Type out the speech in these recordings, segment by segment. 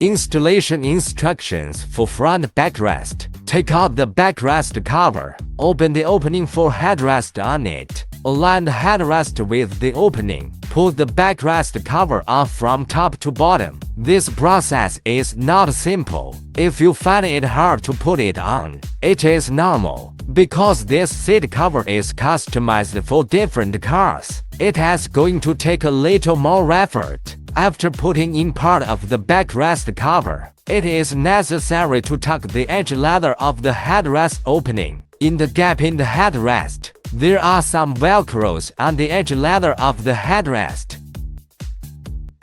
Installation instructions for front backrest. Take out the backrest cover. Open the opening for headrest on it. Align the headrest with the opening. Put the backrest cover on from top to bottom. This process is not simple. If you find it hard to put it on, it is normal. Because this seat cover is customized for different cars, it is going to take a little more effort. After putting in part of the backrest cover, it is necessary to tuck the edge leather of the headrest opening. In the gap in the headrest, there are some velcros on the edge leather of the headrest.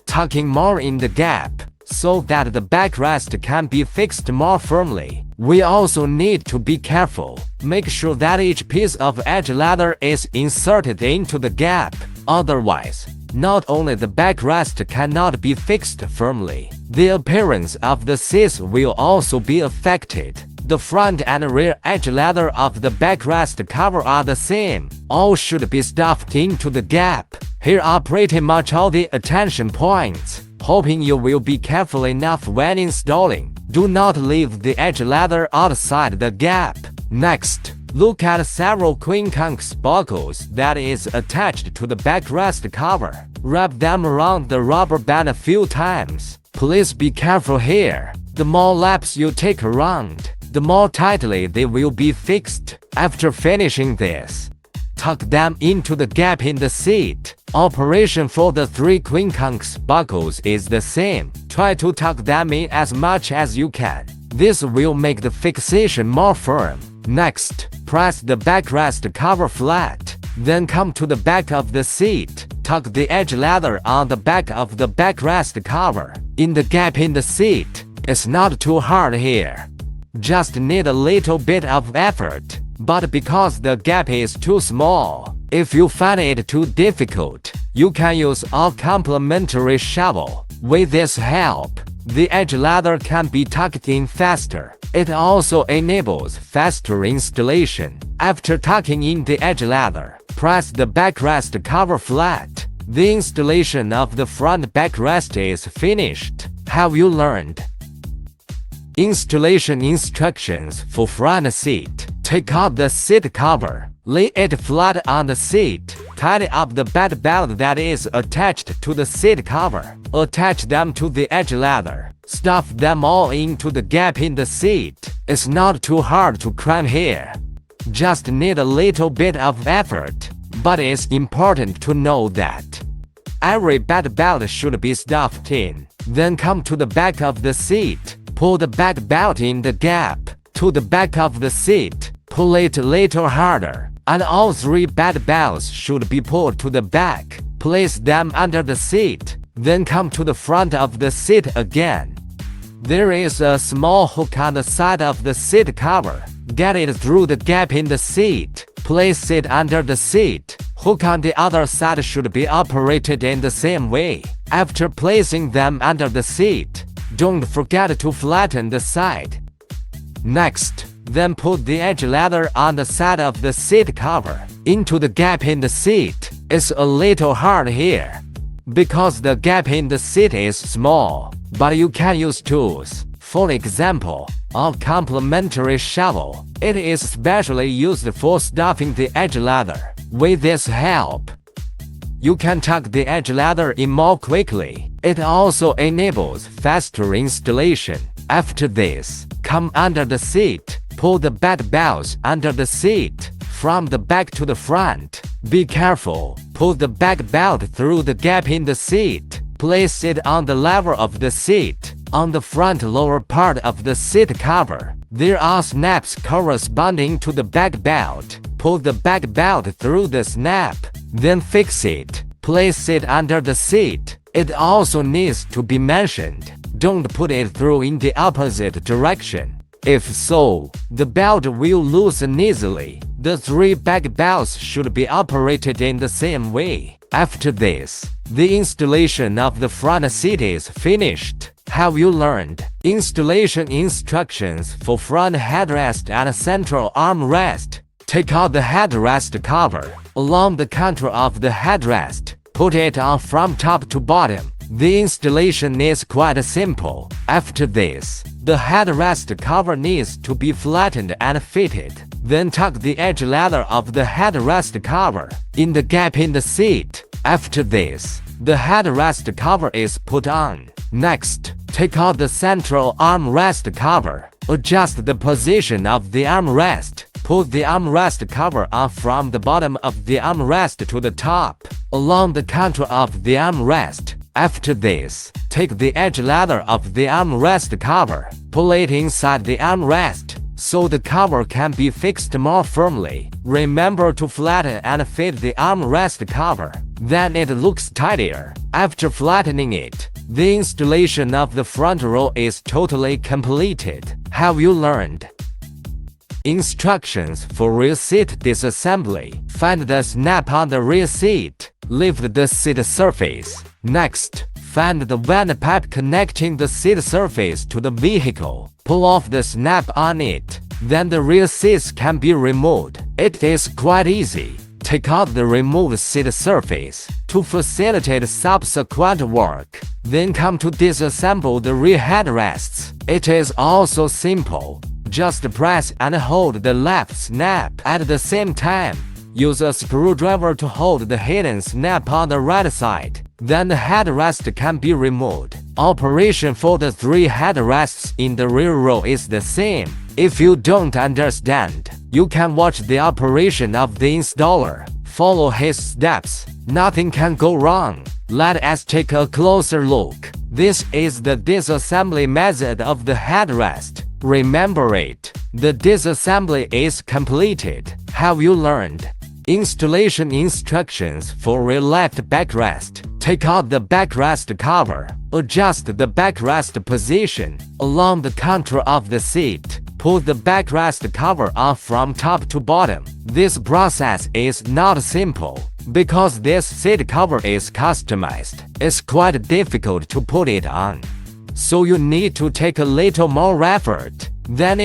Tucking more in the gap, so that the backrest can be fixed more firmly. We also need to be careful. Make sure that each piece of edge leather is inserted into the gap. Otherwise, not only the backrest cannot be fixed firmly, the appearance of the seats will also be affected. The front and rear edge leather of the backrest cover are the same. All should be stuffed into the gap. Here are pretty much all the attention points. Hoping you will be careful enough when installing. Do not leave the edge leather outside the gap. Next, look at several quincunx buckles that is attached to the backrest cover. Wrap them around the rubber band a few times. Please be careful here. The more laps you take around, the more tightly they will be fixed. After finishing this, tuck them into the gap in the seat. Operation for the 3 quincunx buckles is the same. Try to tuck them in as much as you can. This will make the fixation more firm. Next, press the backrest cover flat. Then come to the back of the seat. Tuck the edge leather on the back of the backrest cover. In the gap in the seat, it's not too hard here. Just need a little bit of effort. But because the gap is too small, if you find it too difficult, you can use a complementary shovel. With this help, the edge leather can be tucked in faster. It also enables faster installation. After tucking in the edge leather, press the backrest cover flat. The installation of the front backrest is finished. Have you learned? Installation instructions for front seat. Take out the seat cover. Lay it flat on the seat. Tighten up the bed belt that is attached to the seat cover. Attach them to the edge leather. Stuff them all into the gap in the seat. It's not too hard to cram here. Just need a little bit of effort. But it's important to know that every bed belt should be stuffed in. Then come to the back of the seat. Pull the back belt in the gap. To the back of the seat. Pull it a little harder, and all 3 bed belts should be pulled to the back. Place them under the seat, then come to the front of the seat again. There is a small hook on the side of the seat cover. Get it through the gap in the seat. Place it under the seat. Hook on the other side should be operated in the same way. After placing them under the seat, don't forget to flatten the side. Next, then put the edge leather on the side of the seat cover into the gap in the seat. It's a little hard here, because the gap in the seat is small, but you can use tools. For example, a complementary shovel. It is specially used for stuffing the edge leather. With this help, you can tuck the edge leather in more quickly. It also enables faster installation. After this, come under the seat. Pull the bed belts under the seat, from the back to the front. Be careful. Pull the back belt through the gap in the seat. Place it on the level of the seat. On the front lower part of the seat cover, there are snaps corresponding to the back belt. Pull the back belt through the snap, then fix it. Place it under the seat. It also needs to be mentioned. Don't put it through in the opposite direction. If so, the belt will loosen easily. The 3 back belts should be operated in the same way. After this, the installation of the front seat is finished. Have you learned? Installation instructions for front headrest and central armrest. Take out the headrest cover. Along the contour of the headrest, put it on from top to bottom. The installation is quite simple. After this, the headrest cover needs to be flattened and fitted. Then tuck the edge leather of the headrest cover in the gap in the seat. After this, the headrest cover is put on. Next, take out the central armrest cover. Adjust the position of the armrest. Put the armrest cover on from the bottom of the armrest to the top, along the contour of the armrest. After this, take the edge leather of the armrest cover, pull it inside the armrest, so the cover can be fixed more firmly. Remember to flatten and fit the armrest cover, then it looks tidier. After flattening it, the installation of the front row is totally completed. Have you learned? Instructions for rear seat disassembly. Find the snap on the rear seat. Lift the seat surface. Next, find the vent pipe connecting the seat surface to the vehicle. Pull off the snap on it. Then the rear seats can be removed. It is quite easy. Take out the removed seat surface to facilitate subsequent work. Then come to disassemble the rear headrests. It is also simple. Just press and hold the left snap at the same time. Use a screwdriver to hold the hidden snap on the right side. Then the headrest can be removed. Operation for the 3 headrests in the rear row is the same. If you don't understand, you can watch the operation of the installer. Follow his steps. Nothing can go wrong. Let us take a closer look. This is the disassembly method of the headrest. Remember it. The disassembly is completed. Have you learned? Installation instructions for rear left backrest. Take out the backrest cover. Adjust the backrest position along the contour of the seat. Put the backrest cover on from top to bottom. This process is not simple because this seat cover is customized. It's quite difficult to put it on. So you need to take a little more effort. Then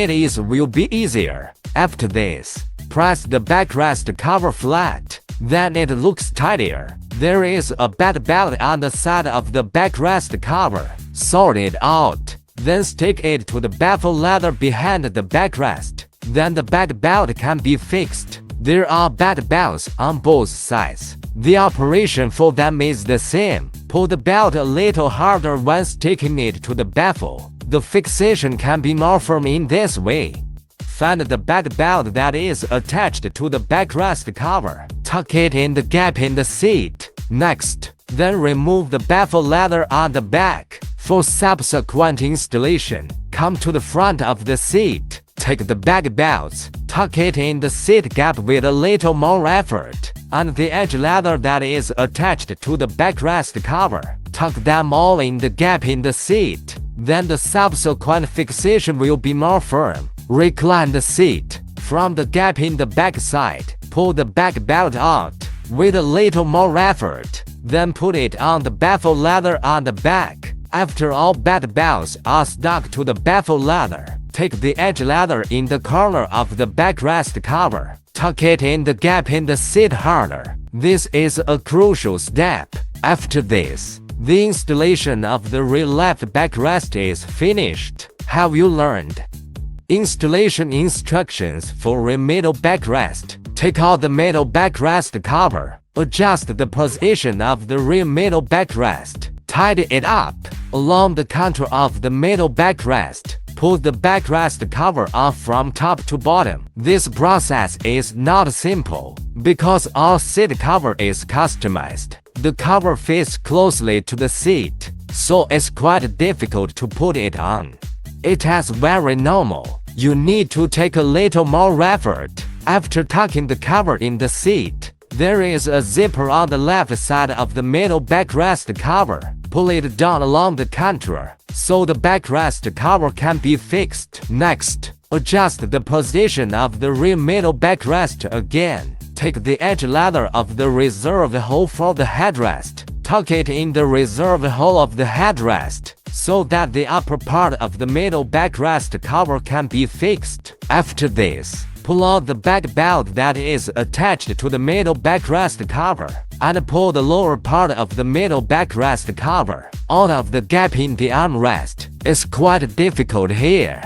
will be easier. After this, press the backrest cover flat. Then it looks tidier. There is a bed belt on the side of the backrest cover. Sort it out. Then stick it to the baffle leather behind the backrest. Then the bed belt can be fixed. There are bed belts on both sides. The operation for them is the same. Pull the belt a little harder when sticking it to the baffle. The fixation can be more firm in this way. Find the bed belt that is attached to the backrest cover. Tuck it in the gap in the seat. Next, then remove the baffle leather on the back. For subsequent installation, come to the front of the seat. Take the bed belts, tuck it in the seat gap with a little more effort. And the edge leather that is attached to the backrest cover, tuck them all in the gap in the seat. Then the subsequent fixation will be more firm. Recline the seat. From the gap in the back side, pull the back belt out with a little more effort. Then put it on the baffle leather on the back. After all bed belts are stuck to the baffle leather, take the edge leather in the corner of the backrest cover. Tuck it in the gap in the seat harder. This is a crucial step. After this, the installation of the rear left backrest is finished. Have you learned? Installation instructions for rear middle backrest. Take out the middle backrest cover. Adjust the position of the rear middle backrest. Tidy it up along the contour of the middle backrest. Put the backrest cover on from top to bottom. This process is not simple because our seat cover is customized. The cover fits closely to the seat, so it's quite difficult to put it on. It is very normal. You need to take a little more effort. After tucking the cover in the seat, there is a zipper on the left side of the middle backrest cover. Pull it down along the contour, so the backrest cover can be fixed. Next, adjust the position of the rear middle backrest again. Take the edge leather of the reserve hole for the headrest. Tuck it in the reserve hole of the headrest, so that the upper part of the middle backrest cover can be fixed. After this, pull out the back belt that is attached to the middle backrest cover, and pull the lower part of the middle backrest cover out of the gap in the armrest. It's quite difficult here.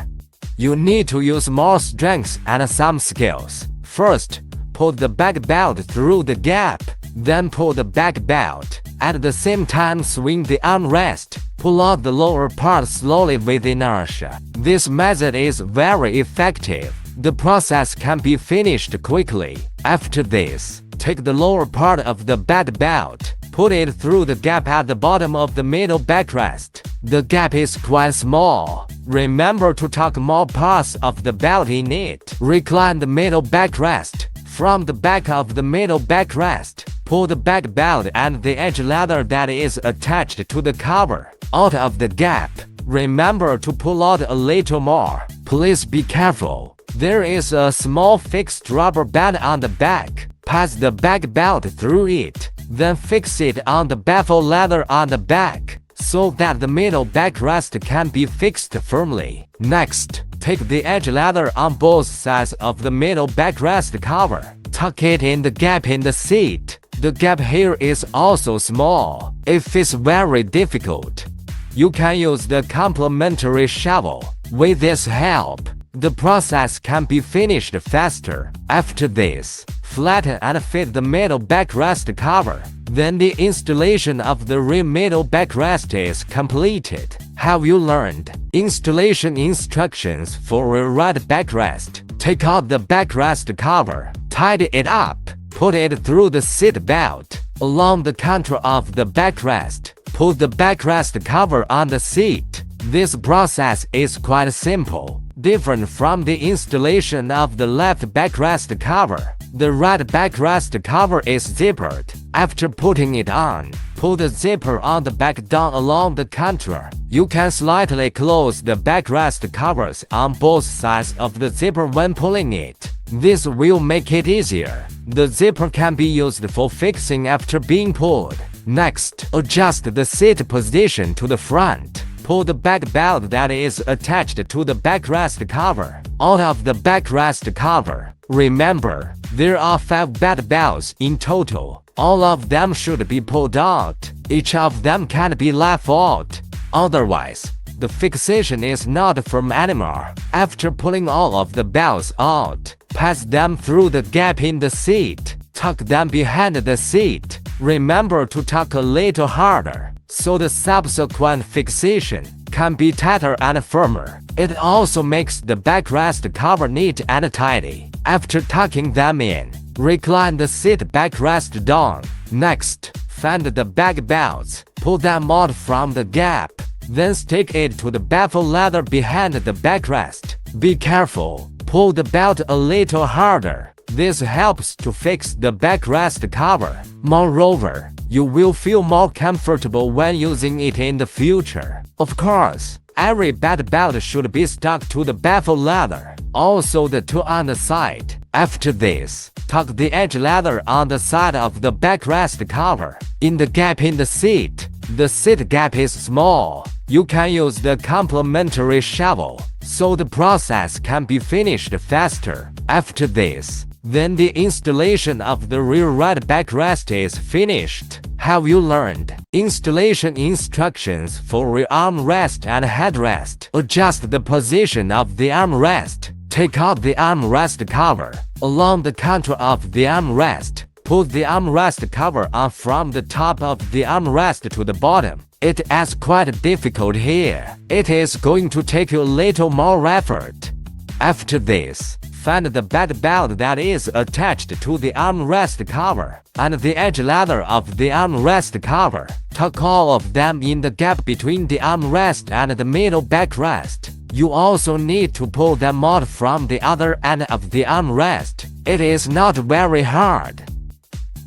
You need to use more strength and some skills. First, pull the back belt through the gap, then pull the back belt. At the same time, swing the armrest. Pull out the lower part slowly with inertia. This method is very effective. The process can be finished quickly. After this, take the lower part of the back belt, put it through the gap at the bottom of the middle backrest. The gap is quite small. Remember to tuck more parts of the belt in it. Recline the middle backrest. From the back of the middle backrest, pull the back belt and the edge leather that is attached to the cover out of the gap. Remember to pull out a little more. Please be careful. There is a small fixed rubber band on the back. Pass the back belt through it, then fix it on the baffle leather on the back, so that the middle backrest can be fixed firmly. Next, take the edge leather on both sides of the middle backrest cover. Tuck it in the gap in the seat. The gap here is also small. If it's very difficult, you can use the complementary shovel. With this help, the process can be finished faster. After this, flatten and fit the middle backrest cover. Then the installation of the rear middle backrest is completed. Have you learned installation instructions for rear right backrest? Take out the backrest cover, tidy it up, put it through the seat belt. Along the contour of the backrest, put the backrest cover on the seat. This process is quite simple, different from the installation of the left backrest cover. The right backrest cover is zippered. After putting it on, pull the zipper on the back down along the contour. You can slightly close the backrest covers on both sides of the zipper when pulling it. This will make it easier. The zipper can be used for fixing after being pulled. Next, adjust the seat position to the front. Pull the back belt that is attached to the backrest cover out of the backrest cover. Remember, there are 5 back belts in total. All of them should be pulled out. Each of them can be left out. Otherwise, the fixation is not firm anymore. After pulling all of the belts out, pass them through the gap in the seat. Tuck them behind the seat. Remember to tuck a little harder, so the subsequent fixation can be tighter and firmer. It also makes the backrest cover neat and tidy. After tucking them in, recline the seat backrest down. Next, find the back belts, pull them out from the gap, then stick it to the baffle leather behind the backrest. Be careful, pull the belt a little harder. This helps to fix the backrest cover. Moreover, you will feel more comfortable when using it in the future. Of course, every back belt should be stuck to the baffle leather, also the two on the side. After this, tuck the edge leather on the side of the backrest cover. In the gap in the seat gap is small. You can use the complementary shovel, so the process can be finished faster. After this, then the installation of the rear right backrest is finished. Have you learned installation instructions for rear armrest and headrest? Adjust the position of the armrest. Take out the armrest cover. Along the contour of the armrest, put the armrest cover on from the top of the armrest to the bottom. It is quite difficult here. It is going to take you a little more effort. After this, find the back belt that is attached to the armrest cover and the edge leather of the armrest cover. Tuck all of them in the gap between the armrest and the middle backrest. You also need to pull them out from the other end of the armrest. It is not very hard.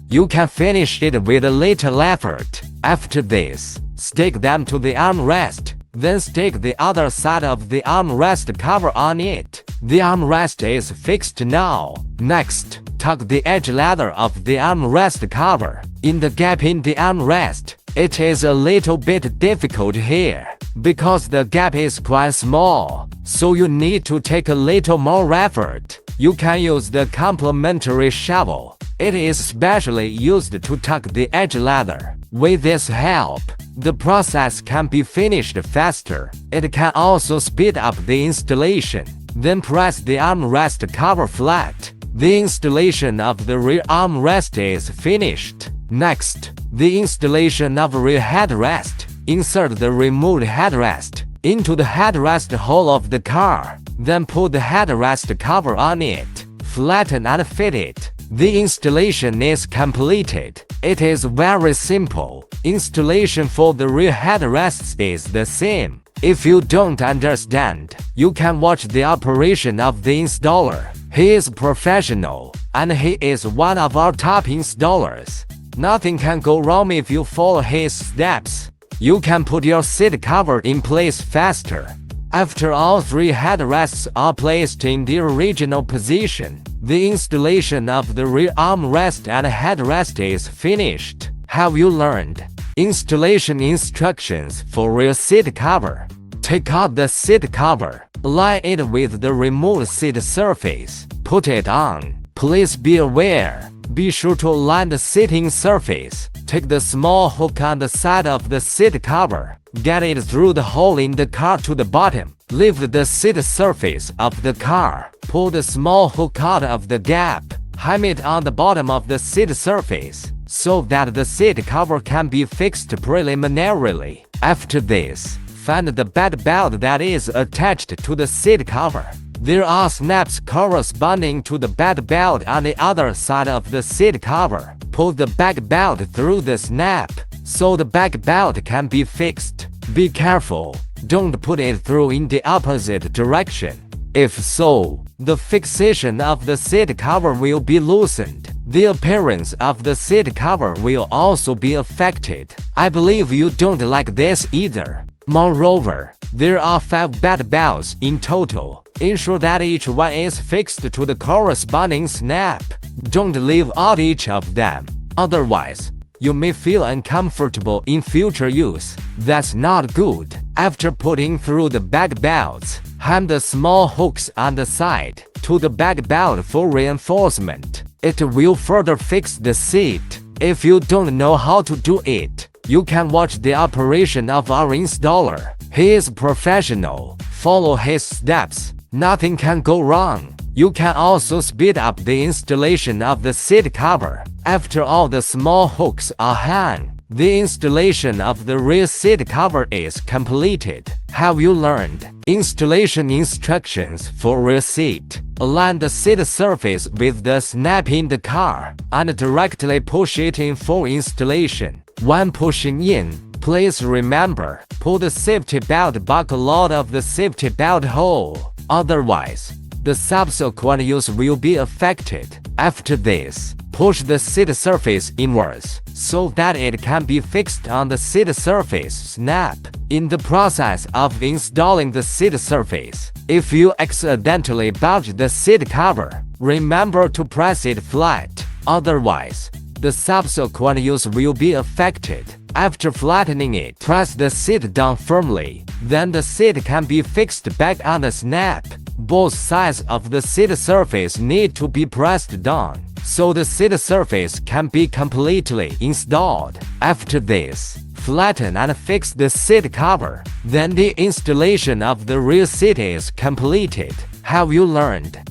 You can finish it with a little effort. After this, stick them to the armrest. Then stick the other side of the armrest cover on it. The armrest is fixed now. Next, tuck the edge leather of the armrest cover in the gap in the armrest. It is a little bit difficult here, because the gap is quite small, so you need to take a little more effort. you can use the complementary shovel. It is specially used to tuck the edge ladder. With this help, the process can be finished faster. It can also speed up the installation. Then press the armrest cover flat. The installation of the rear armrest is finished. Next, the installation of rear headrest. Insert the removed headrest into the headrest hole of the car. Then put the headrest cover on it. Flatten and fit it. The installation is completed. It is very simple. Installation for the rear headrests is the same. If you don't understand, you can watch the operation of the installer. He is professional, and he is one of our top installers. Nothing can go wrong if you follow his steps. You can put your seat cover in place faster. After all three headrests are placed in their original position, the installation of the rear armrest and headrest is finished. Have you learned? Installation instructions for rear seat cover. Take out the seat cover. Align it with the removed seat surface. Put it on. Please be aware. Be sure to align the seating surface. Take the small hook on the side of the seat cover. Get it through the hole in the car to the bottom. Lift the seat surface of the car. Pull the small hook out of the gap. Hem it on the bottom of the seat surface so that the seat cover can be fixed preliminarily. After this, find the bed belt that is attached to the seat cover. There are snaps corresponding to the bed belt on the other side of the seat cover. Pull the back belt through the snap so the back belt can be fixed. Be careful, don't put it through in the opposite direction. If so, the fixation of the seat cover will be loosened. The appearance of the seat cover will also be affected. I believe you don't like this either. Moreover, there are 5 bed belts in total. Ensure that each one is fixed to the corresponding snap. Don't leave out each of them. Otherwise, you may feel uncomfortable in future use. That's not good. After putting through the back belts, hem the small hooks on the side to the back belt for reinforcement. It will further fix the seat. If you don't know how to do it, you can watch the operation of our installer. He is professional. Follow his steps. Nothing can go wrong. You can also speed up the installation of the seat cover. After all the small hooks are hung, the installation of the rear seat cover is completed. Have you learned? Installation instructions for rear seat. Align the seat surface with the snap in the car and directly push it in for installation. When pushing in, please remember, pull the safety belt buckle out of the safety belt hole. Otherwise, the subsequent use will be affected. After this, push the seat surface inwards so that it can be fixed on the seat surface snap. In the process of installing the seat surface, if you accidentally bulge the seat cover, remember to press it flat. Otherwise, the subsequent use will be affected. After flattening it, press the seat down firmly. Then the seat can be fixed back on the snap. Both sides of the seat surface need to be pressed down so the seat surface can be completely installed. After this, flatten and fix the seat cover. Then the installation of the rear seat is completed. Have you learned?